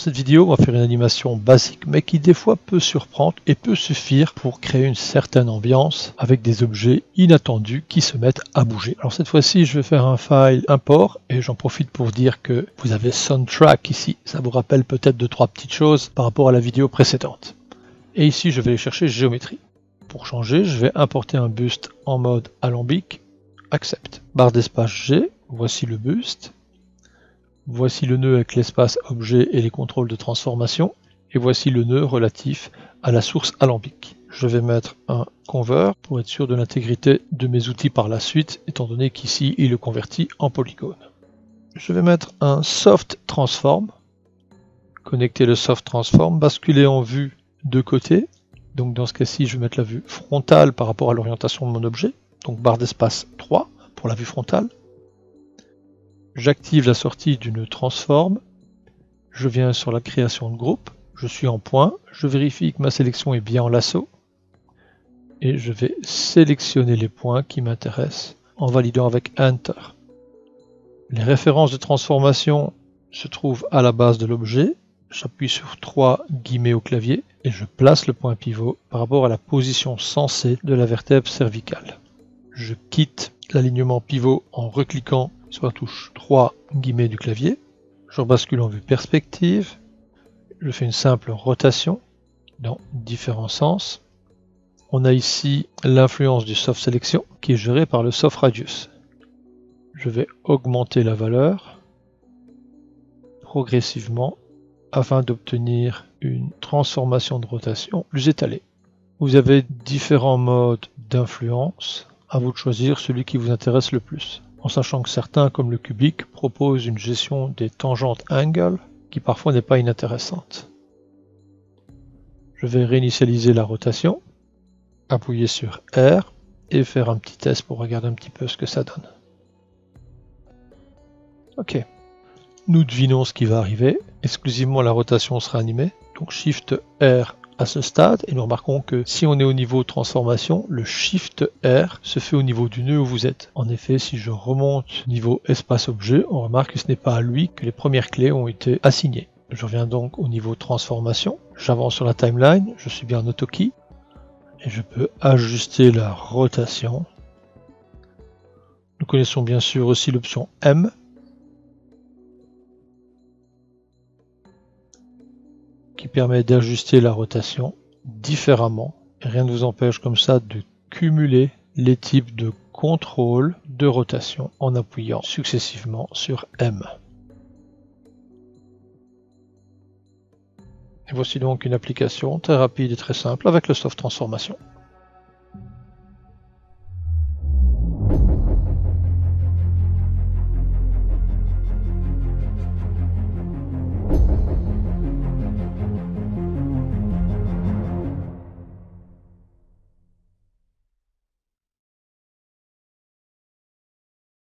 cette vidéo, on va faire une animation basique, mais qui des fois peut surprendre et peut suffire pour créer une certaine ambiance avec des objets inattendus qui se mettent à bouger. Alors cette fois-ci, je vais faire un file import et j'en profite pour dire que vous avez Soundtrack ici. Ça vous rappelle peut-être 2-3 petites choses par rapport à la vidéo précédente. Et ici, je vais aller chercher géométrie. Pour changer, je vais importer un buste en mode alambic, accept. Barre d'espace G, voici le buste. Voici le nœud avec l'espace objet et les contrôles de transformation. Et voici le nœud relatif à la source alambic. Je vais mettre un convert pour être sûr de l'intégrité de mes outils par la suite, étant donné qu'ici, il le convertit en polygone. Je vais mettre un soft transform. Connecter le soft transform, basculer en vue de côté. Donc dans ce cas-ci, je vais mettre la vue frontale par rapport à l'orientation de mon objet. Donc barre d'espace 3 pour la vue frontale. J'active la sortie du nœud transform. Je viens sur la création de groupe. Je suis en point. Je vérifie que ma sélection est bien en lasso. Et je vais sélectionner les points qui m'intéressent en validant avec Enter. Les références de transformation se trouvent à la base de l'objet. J'appuie sur 3 guillemets au clavier et je place le point pivot par rapport à la position sensée de la vertèbre cervicale. Je quitte l'alignement pivot en recliquant sur la touche 3 guillemets du clavier. Je rebascule en vue perspective. Je fais une simple rotation dans différents sens. On a ici l'influence du soft sélection qui est gérée par le soft radius. Je vais augmenter la valeur progressivement afin d'obtenir une transformation de rotation plus étalée. Vous avez différents modes d'influence, à vous de choisir celui qui vous intéresse le plus, en sachant que certains, comme le cubique, proposent une gestion des tangentes angle qui parfois n'est pas inintéressante. Je vais réinitialiser la rotation, appuyer sur R et faire un petit test pour regarder un petit peu ce que ça donne. Ok. Nous devinons ce qui va arriver. Exclusivement la rotation sera animée. Donc Shift R à ce stade. Et nous remarquons que si on est au niveau transformation, le Shift R se fait au niveau du nœud où vous êtes. En effet, si je remonte niveau espace objet, on remarque que ce n'est pas à lui que les premières clés ont été assignées. Je reviens donc au niveau transformation. J'avance sur la timeline. Je suis bien en AutoKey. Et je peux ajuster la rotation. Nous connaissons bien sûr aussi l'option M. Qui permet d'ajuster la rotation différemment. Et rien ne vous empêche comme ça de cumuler les types de contrôle de rotation en appuyant successivement sur M. Et voici donc une application très rapide et très simple avec le soft transformation.